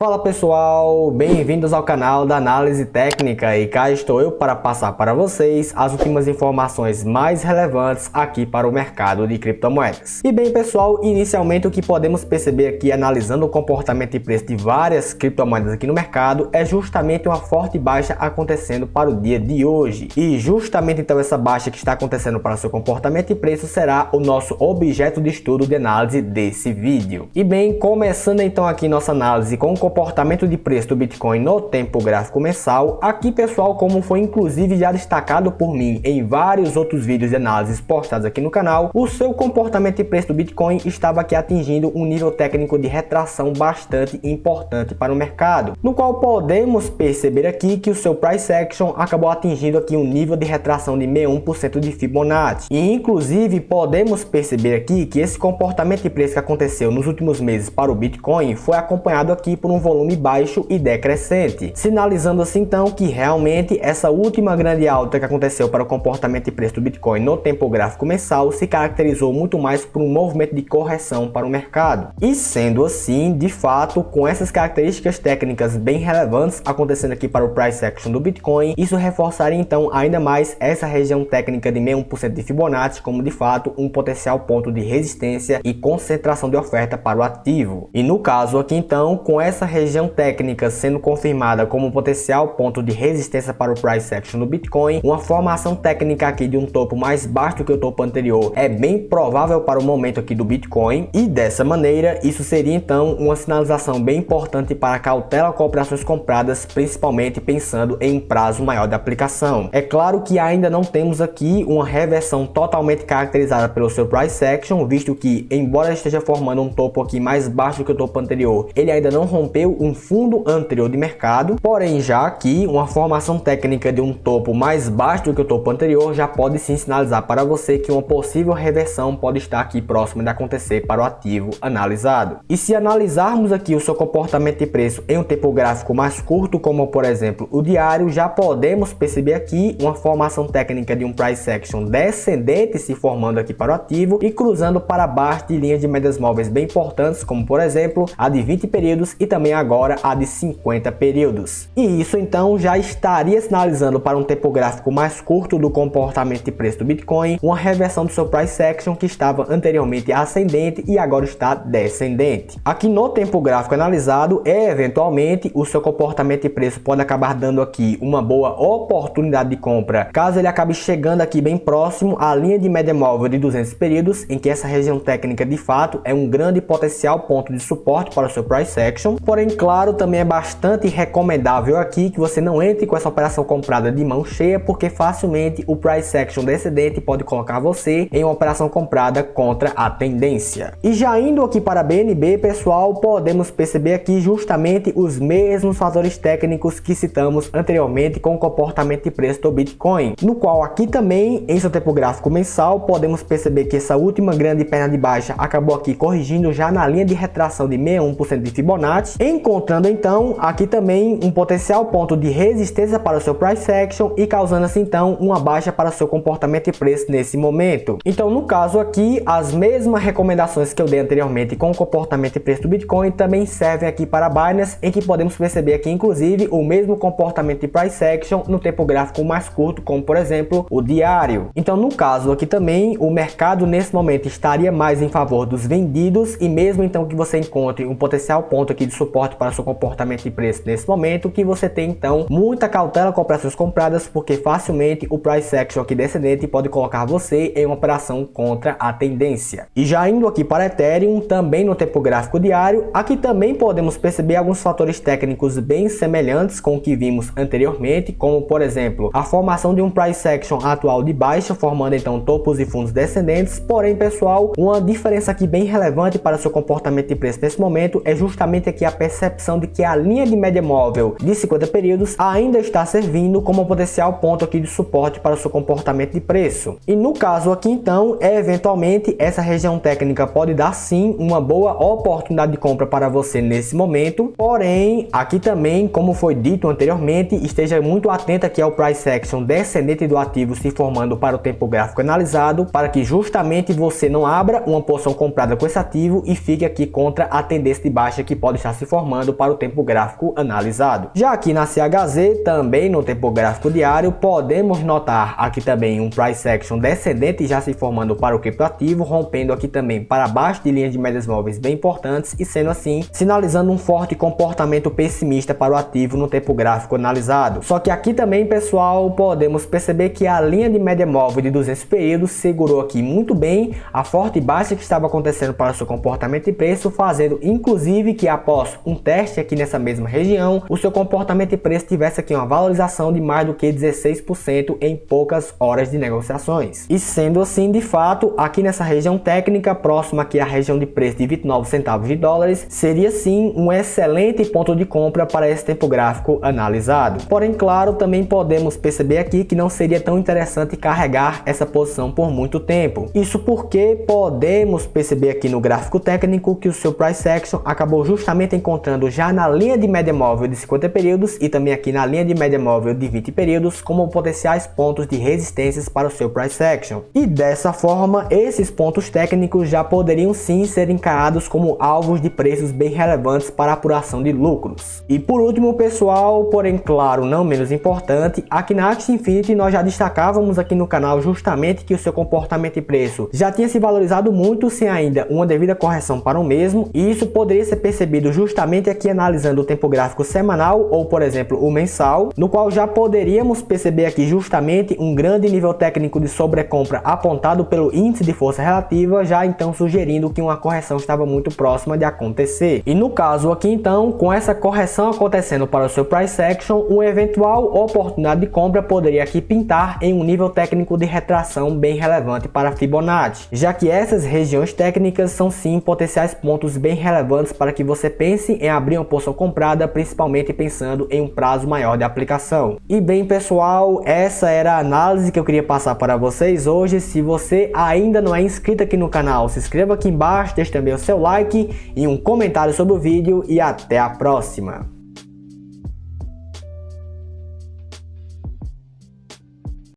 Fala pessoal, bem-vindos ao canal da Análise Técnica e cá estou eu para passar para vocês as últimas informações mais relevantes aqui para o mercado de criptomoedas. E bem pessoal, inicialmente o que podemos perceber aqui analisando o comportamento e preço de várias criptomoedas aqui no mercado é justamente uma forte baixa acontecendo para o dia de hoje. E justamente então essa baixa que está acontecendo para o seu comportamento e preço será o nosso objeto de estudo de análise desse vídeo. E bem, começando então aqui nossa análise com o comportamento de preço do Bitcoin no tempo gráfico mensal. Aqui pessoal, como foi inclusive já destacado por mim em vários outros vídeos de análises postados aqui no canal, o seu comportamento de preço do Bitcoin estava aqui atingindo um nível técnico de retração bastante importante para o mercado, no qual podemos perceber aqui que o seu price action acabou atingindo aqui um nível de retração de 61% de Fibonacci. E inclusive podemos perceber aqui que esse comportamento de preço que aconteceu nos últimos meses para o Bitcoin foi acompanhado aqui por um volume baixo e decrescente, sinalizando assim então que realmente essa última grande alta que aconteceu para o comportamento de preço do Bitcoin no tempo gráfico mensal se caracterizou muito mais por um movimento de correção para o mercado. E sendo assim, de fato, com essas características técnicas bem relevantes acontecendo aqui para o price action do Bitcoin, isso reforçaria então ainda mais essa região técnica de 61% de Fibonacci como de fato um potencial ponto de resistência e concentração de oferta para o ativo. E no caso aqui então, com essa região técnica sendo confirmada como um potencial ponto de resistência para o price action do Bitcoin, uma formação técnica aqui de um topo mais baixo do que o topo anterior é bem provável para o momento aqui do Bitcoin, e dessa maneira isso seria então uma sinalização bem importante para a cautela com operações compradas, principalmente pensando em um prazo maior de aplicação. É claro que ainda não temos aqui uma reversão totalmente caracterizada pelo seu price action, visto que embora esteja formando um topo aqui mais baixo do que o topo anterior, ele ainda não rompeu um fundo anterior de mercado, porém já aqui uma formação técnica de um topo mais baixo do que o topo anterior já pode sim sinalizar para você que uma possível reversão pode estar aqui próxima de acontecer para o ativo analisado. E se analisarmos aqui o seu comportamento de preço em um tempo gráfico mais curto, como por exemplo o diário, já podemos perceber aqui uma formação técnica de um price action descendente se formando aqui para o ativo e cruzando para baixo de linhas de médias móveis bem importantes, como por exemplo a de 20 períodos e também agora a de 50 períodos. E isso então já estaria sinalizando para um tempo gráfico mais curto do comportamento de preço do Bitcoin uma reversão do seu price action que estava anteriormente ascendente e agora está descendente. Aqui no tempo gráfico analisado, eventualmente o seu comportamento de preço pode acabar dando aqui uma boa oportunidade de compra caso ele acabe chegando aqui bem próximo à linha de média móvel de 200 períodos, em que essa região técnica de fato é um grande potencial ponto de suporte para o seu price action. Porém, claro, também é bastante recomendável aqui que você não entre com essa operação comprada de mão cheia, porque facilmente o price action descendente pode colocar você em uma operação comprada contra a tendência. E já indo aqui para a BNB, pessoal, podemos perceber aqui justamente os mesmos fatores técnicos que citamos anteriormente com o comportamento de preço do Bitcoin, no qual aqui também em seu tempo gráfico mensal podemos perceber que essa última grande perna de baixa acabou aqui corrigindo já na linha de retração de 61% de Fibonacci, encontrando então aqui também um potencial ponto de resistência para o seu price action e causando assim então uma baixa para o seu comportamento de preço nesse momento. Então no caso aqui, as mesmas recomendações que eu dei anteriormente com o comportamento de preço do Bitcoin também servem aqui para a Binance, em que podemos perceber aqui inclusive o mesmo comportamento de price action no tempo gráfico mais curto, como por exemplo o diário. Então no caso aqui também o mercado nesse momento estaria mais em favor dos vendidos, e mesmo então que você encontre um potencial ponto aqui de suporte para seu comportamento de preço nesse momento, que você tem então muita cautela com operações compradas, porque facilmente o price action aqui descendente pode colocar você em uma operação contra a tendência. E já indo aqui para Ethereum, também no tempo gráfico diário, aqui também podemos perceber alguns fatores técnicos bem semelhantes com o que vimos anteriormente, como por exemplo a formação de um price action atual de baixa, formando então topos e fundos descendentes. Porém pessoal, uma diferença aqui bem relevante para seu comportamento de preço nesse momento é justamente aqui a percepção de que a linha de média móvel de 50 períodos ainda está servindo como um potencial ponto aqui de suporte para o seu comportamento de preço. E no caso aqui então, eventualmente essa região técnica pode dar sim uma boa oportunidade de compra para você nesse momento. Porém, aqui também, como foi dito anteriormente, esteja muito atento aqui ao price action descendente do ativo se formando para o tempo gráfico analisado, para que justamente você não abra uma posição comprada com esse ativo e fique aqui contra a tendência de baixa que pode estar se informando para o tempo gráfico analisado. Já aqui na CHZ, também no tempo gráfico diário, podemos notar aqui também um price action descendente já se formando para o criptoativo, rompendo aqui também para baixo de linhas de médias móveis bem importantes e sendo assim sinalizando um forte comportamento pessimista para o ativo no tempo gráfico analisado. Só que aqui também, pessoal, podemos perceber que a linha de média móvel de 200 períodos segurou aqui muito bem a forte baixa que estava acontecendo para o seu comportamento de preço, fazendo inclusive que após um teste aqui nessa mesma região, o seu comportamento de preço tivesse aqui uma valorização de mais do que 16% em poucas horas de negociações. E sendo assim, de fato, aqui nessa região técnica, próxima aqui à região de preço de 29 centavos de dólares, seria sim um excelente ponto de compra para esse tempo gráfico analisado. Porém, claro, também podemos perceber aqui que não seria tão interessante carregar essa posição por muito tempo. Isso porque podemos perceber aqui no gráfico técnico que o seu price action acabou justamente encontrando já na linha de média móvel de 50 períodos e também aqui na linha de média móvel de 20 períodos como potenciais pontos de resistências para o seu price action. E dessa forma, esses pontos técnicos já poderiam sim ser encarados como alvos de preços bem relevantes para a apuração de lucros. E por último, pessoal, porém claro, não menos importante, aqui na Axie Infinity nós já destacávamos aqui no canal justamente que o seu comportamento de preço já tinha se valorizado muito sem ainda uma devida correção para o mesmo, e isso poderia ser percebido justamente aqui analisando o tempo gráfico semanal ou, por exemplo, o mensal, no qual já poderíamos perceber aqui justamente um grande nível técnico de sobrecompra apontado pelo índice de força relativa, já então sugerindo que uma correção estava muito próxima de acontecer. E no caso aqui então, com essa correção acontecendo para o seu price action, uma eventual oportunidade de compra poderia aqui pintar em um nível técnico de retração bem relevante para Fibonacci, já que essas regiões técnicas são sim potenciais pontos bem relevantes para que você pense em abrir uma posição comprada, principalmente pensando em um prazo maior de aplicação. E bem, pessoal, essa era a análise que eu queria passar para vocês hoje. Se você ainda não é inscrito aqui no canal, se inscreva aqui embaixo, deixe também o seu like e um comentário sobre o vídeo e até a próxima.